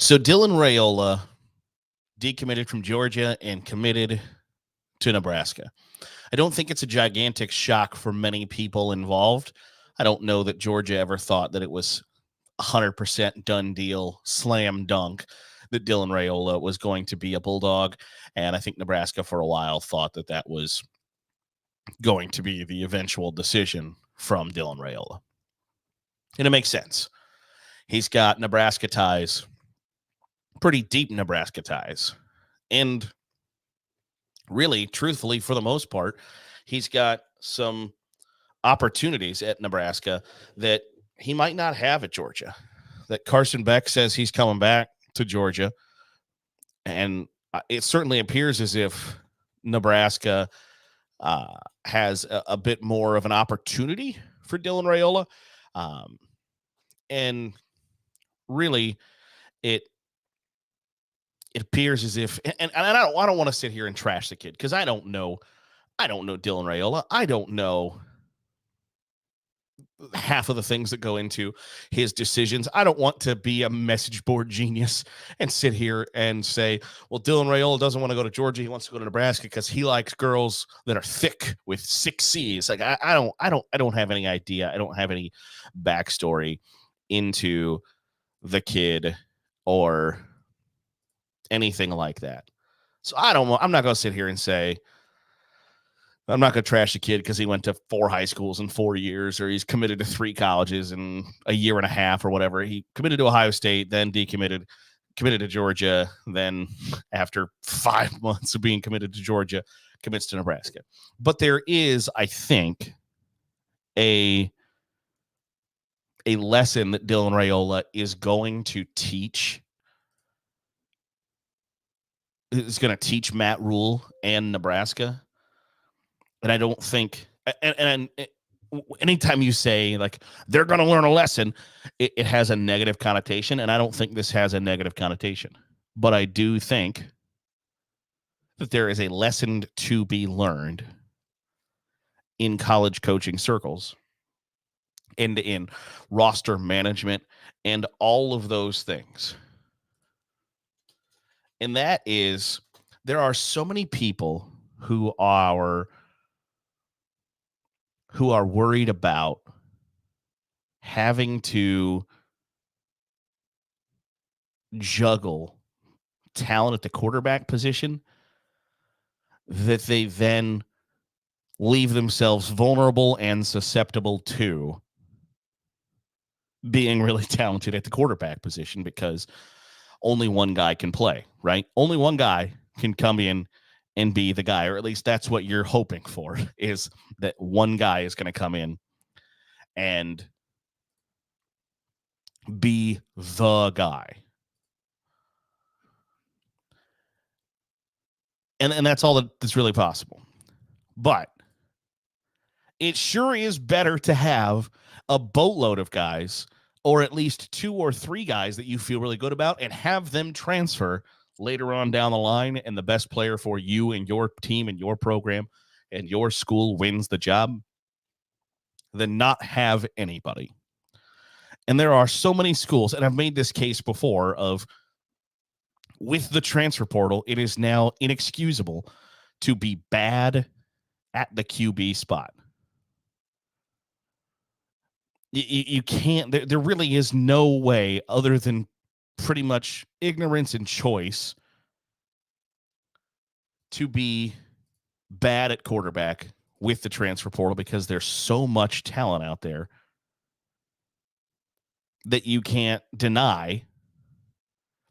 So Dylan Raiola decommitted from Georgia and committed to Nebraska. I don't think it's a gigantic shock for many people involved. I don't know that Georgia ever thought that it was 100% done deal, slam dunk, that Dylan Raiola was going to be a Bulldog. And I think Nebraska for a while thought that that was going to be the eventual decision from Dylan Raiola. And it makes sense. He's got Nebraska ties, pretty deep Nebraska ties. And really, truthfully, for the most part, he's got some opportunities at Nebraska that he might not have at Georgia. That Carson Beck says he's coming back to Georgia. And it certainly appears as if Nebraska has a bit more of an opportunity for Dylan Raiola. And really, it appears as if, and I don't want to sit here and trash the kid because I don't know Dylan Raiola. I don't know half of the things that go into his decisions. I don't want to be a message board genius and sit here and say, well, Dylan Raiola doesn't want to go to Georgia. He wants to go to Nebraska because he likes girls that are thick with 6 C's. Like I don't have any idea. I don't have any backstory into the kid or anything like that. So I'm not going to sit here and say, I'm not going to trash the kid because he went to 4 high schools in 4 years, or he's committed to 3 colleges in a year and a half or whatever. He committed to Ohio State, then decommitted, committed to Georgia, then after 5 months of being committed to Georgia, commits to Nebraska. But there is, I think, a lesson that Dylan Raiola is going to teach. Is going to teach Matt Rhule and Nebraska. And I don't think, and anytime you say like they're going to learn a lesson, it has a negative connotation. And I don't think this has a negative connotation. But I do think that there is a lesson to be learned in college coaching circles and in roster management and all of those things. And that is, there are so many people who are worried about having to juggle talent at the quarterback position, that they then leave themselves vulnerable and susceptible to being really talented at the quarterback position because only one guy can play, right? Only one guy can come in and be the guy, or at least that's what you're hoping for, is that one guy is going to come in and be the guy. And that's all that's really possible. But it sure is better to have a boatload of guys, or at least 2 or 3 guys that you feel really good about, and have them transfer later on down the line, and the best player for you and your team and your program and your school wins the job, than not have anybody. And there are so many schools, and I've made this case before, of with the transfer portal, it is now inexcusable to be bad at the QB spot. You can't, there really is no way other than pretty much ignorance and choice to be bad at quarterback with the transfer portal, because there's so much talent out there that you can't deny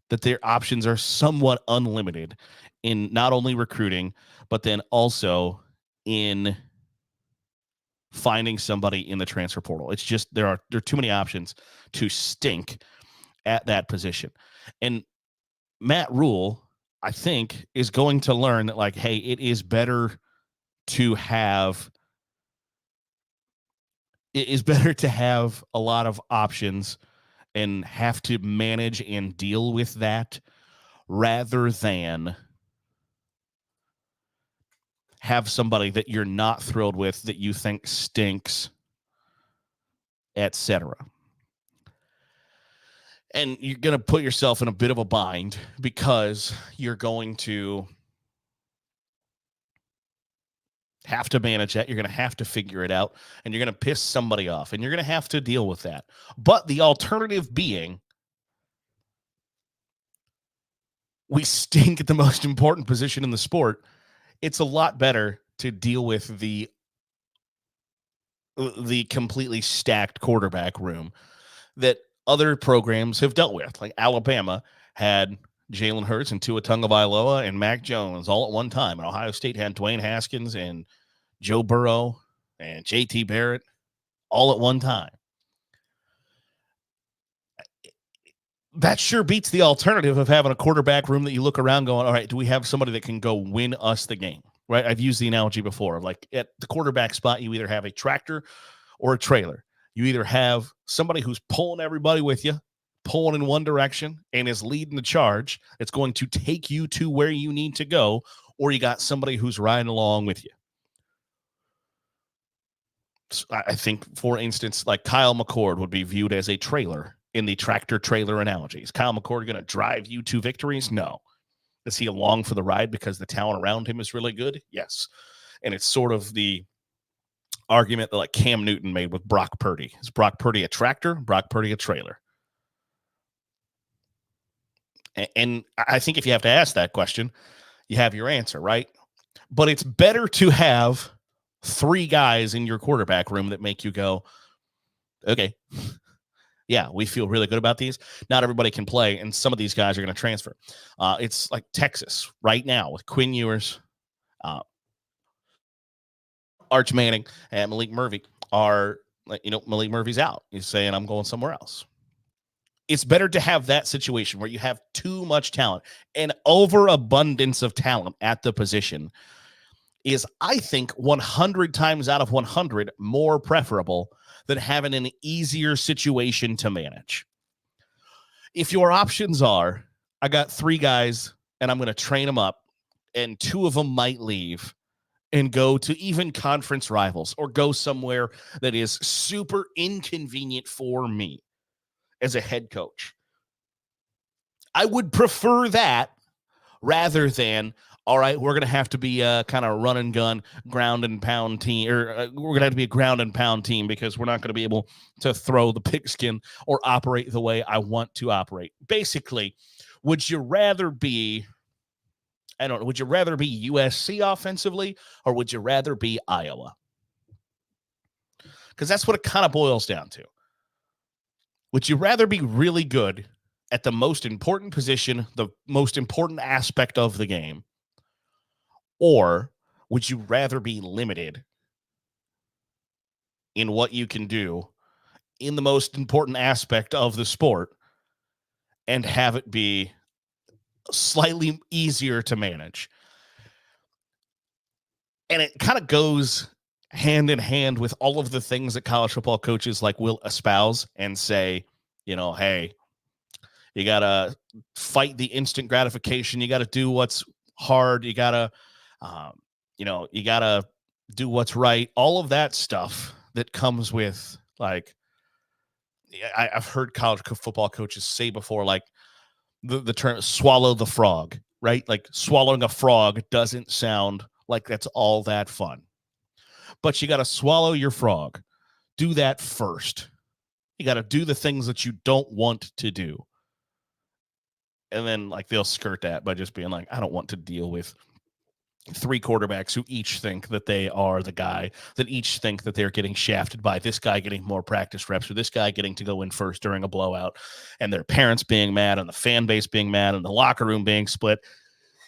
that their options are somewhat unlimited in not only recruiting, but then also in finding somebody in the transfer portal. It's just there are too many options to stink at that position. And Matt Rhule, I think, is going to learn that, like, hey, it is better to have a lot of options and have to manage and deal with that, rather than have somebody that you're not thrilled with, that you think stinks, etc. And you're going to put yourself in a bit of a bind because you're going to have to manage that. You're going to have to figure it out, and you're going to piss somebody off, and you're going to have to deal with that. But the alternative being, we stink at the most important position in the sport. It's a lot better to deal with the completely stacked quarterback room that other programs have dealt with. Like Alabama had Jalen Hurts and Tua Tagovailoa and Mac Jones all at one time, and Ohio State had Dwayne Haskins and Joe Burrow and JT Barrett all at one time. That sure beats the alternative of having a quarterback room that you look around going, all right, do we have somebody that can go win us the game? Right? I've used the analogy before. Like at the quarterback spot, you either have a tractor or a trailer. You either have somebody who's pulling everybody with you, pulling in one direction, and is leading the charge. It's going to take you to where you need to go, or you got somebody who's riding along with you. So I think, for instance, like Kyle McCord would be viewed as a trailer in the tractor-trailer analogy. Is Kyle McCord going to drive you to victories? No. Is he along for the ride because the talent around him is really good? Yes. And it's sort of the argument that like Cam Newton made with Brock Purdy. Is Brock Purdy a tractor? Brock Purdy a trailer? And I think if you have to ask that question, you have your answer, right? But it's better to have 3 guys in your quarterback room that make you go, okay, yeah, we feel really good about these. Not everybody can play, and some of these guys are going to transfer. It's like Texas right now with Quinn Ewers, Arch Manning, and Malik Murphy are, Malik Murphy's out. He's saying, I'm going somewhere else. It's better to have that situation where you have too much talent. An overabundance of talent at the position is, I think, 100 times out of 100 more preferable than having an easier situation to manage. If your options are, I got 3 guys and I'm going to train them up, and 2 of them might leave and go to even conference rivals or go somewhere that is super inconvenient for me as a head coach, I would prefer that rather than, all right, we're going to have to be a kind of run and gun, ground and pound team, or we're going to have to be a ground and pound team because we're not going to be able to throw the pigskin or operate the way I want to operate. Basically, would you rather be, would you rather be USC offensively, or would you rather be Iowa? Because that's what it kind of boils down to. Would you rather be really good at the most important position, the most important aspect of the game, or would you rather be limited in what you can do in the most important aspect of the sport and have it be slightly easier to manage? And it kind of goes hand in hand with all of the things that college football coaches like will espouse and say, hey, you got to fight the instant gratification. You got to do what's hard. You got to, you got to do what's right. All of that stuff that comes with, like, I've heard college football coaches say before, like the term swallow the frog, right? Like swallowing a frog doesn't sound like that's all that fun, but you got to swallow your frog. Do that first. You got to do the things that you don't want to do. And then like they'll skirt that by just being like, I don't want to deal with 3 quarterbacks who each think that they are the guy, that each think that they're getting shafted by this guy getting more practice reps, or this guy getting to go in first during a blowout, and their parents being mad, and the fan base being mad, and the locker room being split.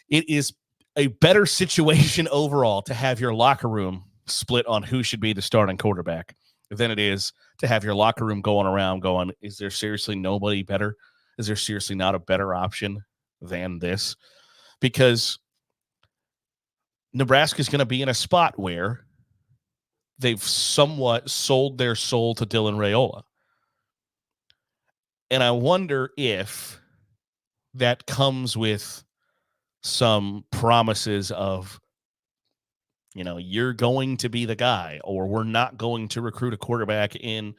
It is a better situation overall to have your locker room split on who should be the starting quarterback than it is to have your locker room going around going, is there seriously nobody better? Is there seriously not a better option than this? Because Nebraska is going to be in a spot where they've somewhat sold their soul to Dylan Raiola. And I wonder if that comes with some promises of, you're going to be the guy, or we're not going to recruit a quarterback in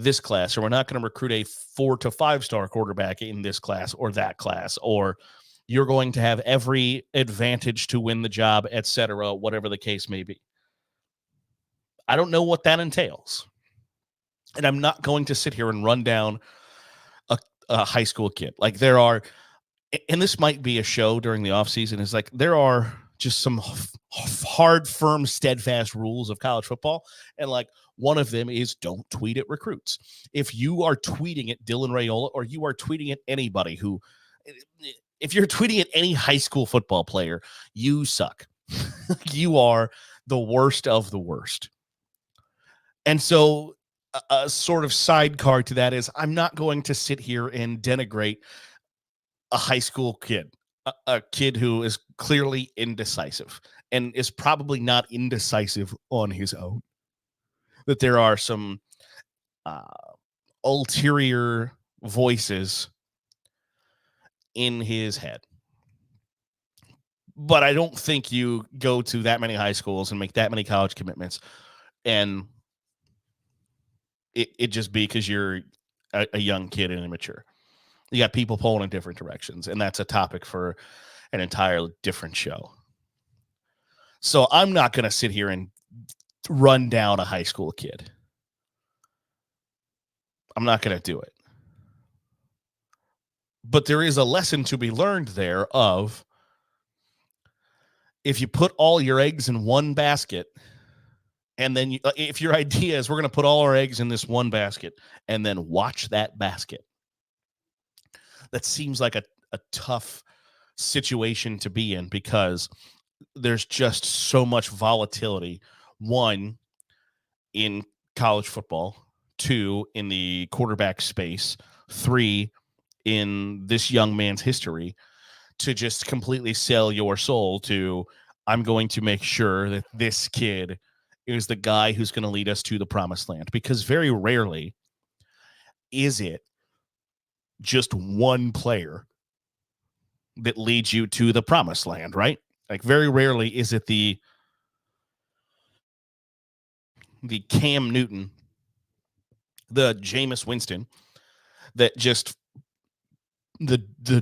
this class, or we're not going to recruit a 4 to 5 star quarterback in this class or that class, or you're going to have every advantage to win the job, etc., whatever the case may be. I don't know what that entails. And I'm not going to sit here and run down a high school kid. Like, there are, and this might be a show during the offseason, is like there are just some hard, firm, steadfast rules of college football. And like one of them is don't tweet at recruits. If you are tweeting at Dylan Raiola, or you are tweeting at anybody who, if you're tweeting at any high school football player, you suck. You are the worst of the worst. And so a sort of sidecar to that is I'm not going to sit here and denigrate a high school kid, a kid who is clearly indecisive and is probably not indecisive on his own. That there are some ulterior voices in his head. But I don't think you go to that many high schools and make that many college commitments and it just be because you're a young kid and immature. You got people pulling in different directions, and that's a topic for an entirely different show. So I'm not going to sit here and run down a high school kid. I'm not going to do it. But there is a lesson to be learned there of, if you put all your eggs in one basket, and then if your idea is we're going to put all our eggs in this one basket and then watch that basket, that seems like a tough situation to be in, because there's just so much volatility. 1, in college football. 2, in the quarterback space. 3, in this young man's history, to just completely sell your soul to, I'm going to make sure that this kid is the guy who's going to lead us to the promised land. Because very rarely is it just one player that leads you to the promised land, right? Like, very rarely is it the Cam Newton, the Jameis Winston, that just the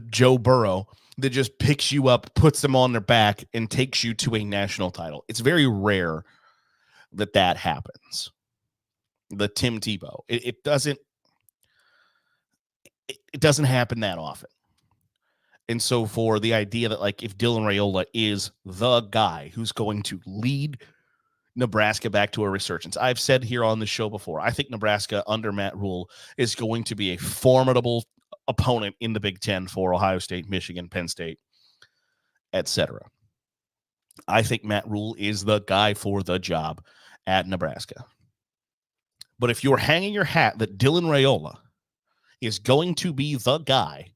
Joe Burrow that just picks you up, puts them on their back, and takes you to a national title. It's very rare that happens. The Tim Tebow. It doesn't happen that often. And so for the idea that, like, if Dylan Raiola is the guy who's going to lead Nebraska back to a resurgence, I've said here on the show before, I think Nebraska under Matt Rhule is going to be a formidable opponent in the Big Ten for Ohio State, Michigan, Penn State, etc. I think Matt Rhule is the guy for the job at Nebraska. But if you're hanging your hat that Dylan Raiola is going to be the guy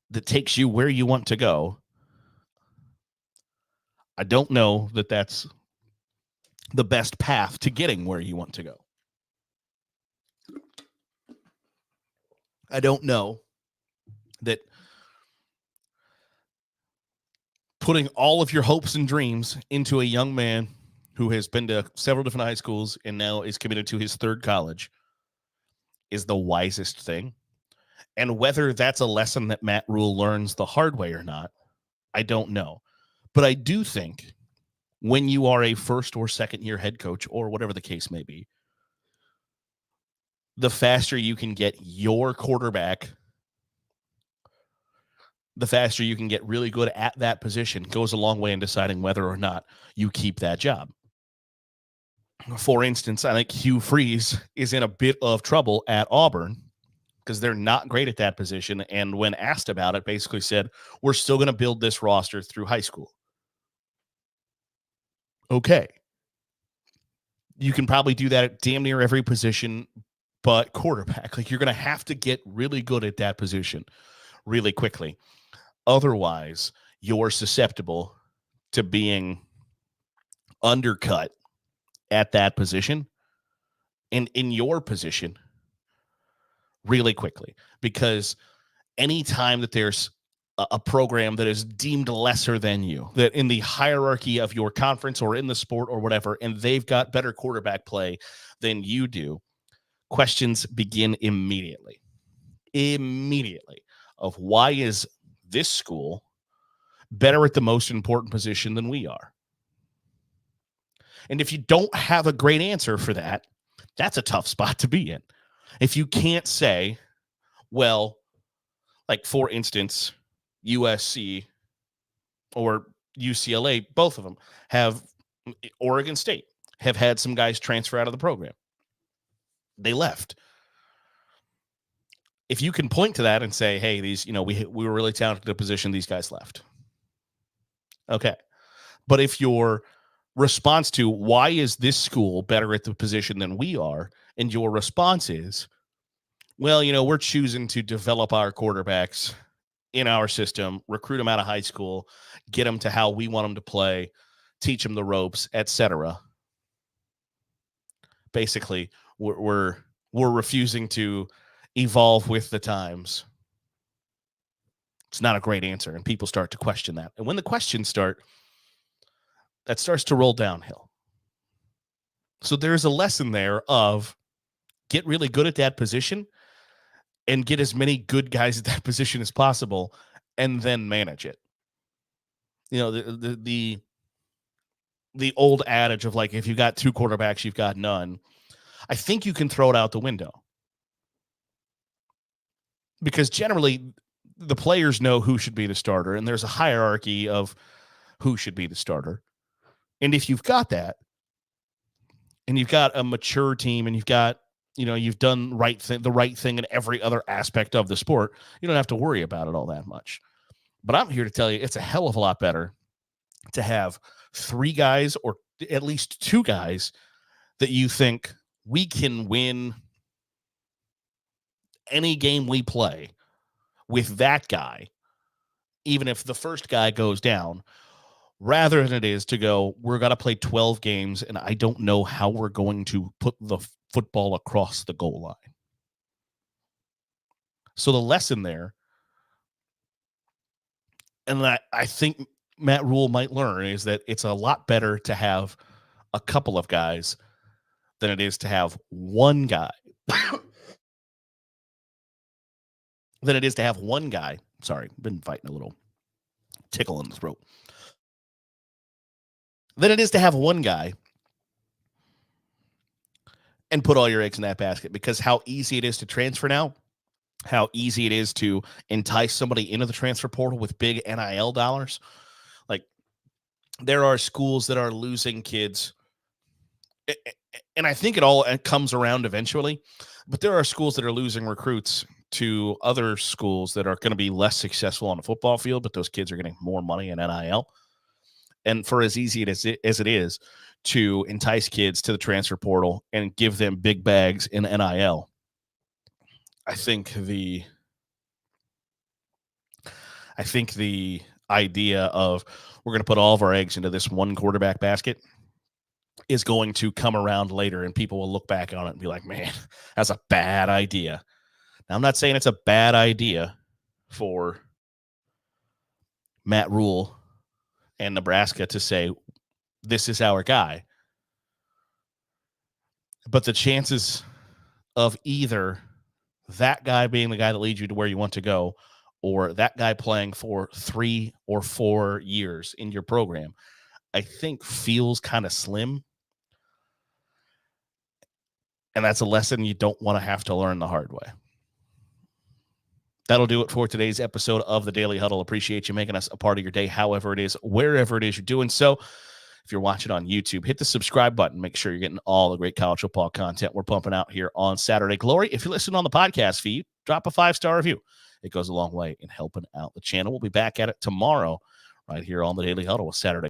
that takes you where you want to go, I don't know that that's the best path to getting where you want to go. I don't know that putting all of your hopes and dreams into a young man who has been to several different high schools and now is committed to his third college is the wisest thing. And whether that's a lesson that Matt Rhule learns the hard way or not, I don't know. But I do think when you are a first or second year head coach, or whatever the case may be, the faster you can get your quarterback, the faster you can get really good at that position, goes a long way in deciding whether or not you keep that job. For instance, I think Hugh Freeze is in a bit of trouble at Auburn because they're not great at that position. And when asked about it, basically said, we're still going to build this roster through high school. Okay. You can probably do that at damn near every position but quarterback. Like, you're going to have to get really good at that position really quickly. Otherwise, you're susceptible to being undercut at that position and in your position really quickly. Because anytime that there's a program that is deemed lesser than you, that in the hierarchy of your conference or in the sport or whatever, and they've got better quarterback play than you do, questions begin immediately of why is this school better at the most important position than we are? And if you don't have a great answer for that, that's a tough spot to be in. If you can't say, well, like for instance, USC or UCLA, both of them have, Oregon State have had some guys transfer out of the program. They left. If you can point to that and say, hey, these, we were really talented at a position, these guys left. Okay. But if your response to why is this school better at the position than we are, and your response is, well, we're choosing to develop our quarterbacks in our system, recruit them out of high school, get them to how we want them to play, teach them the ropes, etc. Basically, we're refusing to evolve with the times. It's not a great answer, and people start to question that. And when the questions start, that starts to roll downhill. So there's a lesson there of get really good at that position and get as many good guys at that position as possible, and then manage it. The old adage of like, if you got two quarterbacks, you've got none. I think you can throw it out the window, because generally the players know who should be the starter, and there's a hierarchy of who should be the starter. And if you've got that, and you've got a mature team, and you've got, you've done the right thing in every other aspect of the sport, you don't have to worry about it all that much. But I'm here to tell you, it's a hell of a lot better to have three guys, or at least two guys, that you think we can win any game we play with that guy, even if the first guy goes down, rather than it is to go, we're going to play 12 games, and I don't know how we're going to put the football across the goal line. So the lesson there, and I think Matt Rhule might learn, is that it's a lot better to have a couple of guys than it is to have one guy. Sorry, been fighting a little tickle in the throat. Than it is to have one guy and put all your eggs in that basket, because how easy it is to transfer now, how easy it is to entice somebody into the transfer portal with big NIL dollars. Like, there are schools that are losing kids, and I think it comes around eventually, but there are schools that are losing recruits to other schools that are going to be less successful on the football field, but those kids are getting more money in NIL. And for as easy as it is to entice kids to the transfer portal and give them big bags in NIL, I think the idea of we're going to put all of our eggs into this one quarterback basket is going to come around later, and people will look back on it and be like, man, that's a bad idea. Now, I'm not saying it's a bad idea for Matt Rhule and Nebraska to say, this is our guy. But the chances of either that guy being the guy that leads you to where you want to go, or that guy playing for 3 or 4 years in your program, I think feels kind of slim. And that's a lesson you don't want to have to learn the hard way. That'll do it for today's episode of the Daily Huddle. Appreciate you making us a part of your day, however it is, wherever it is you're doing so. If you're watching on YouTube, hit the subscribe button. Make sure you're getting all the great college football content we're pumping out here on Saturday Glory. If you're listening on the podcast feed, drop a 5-star review. It goes a long way in helping out the channel. We'll be back at it tomorrow right here on the Daily Huddle with Saturday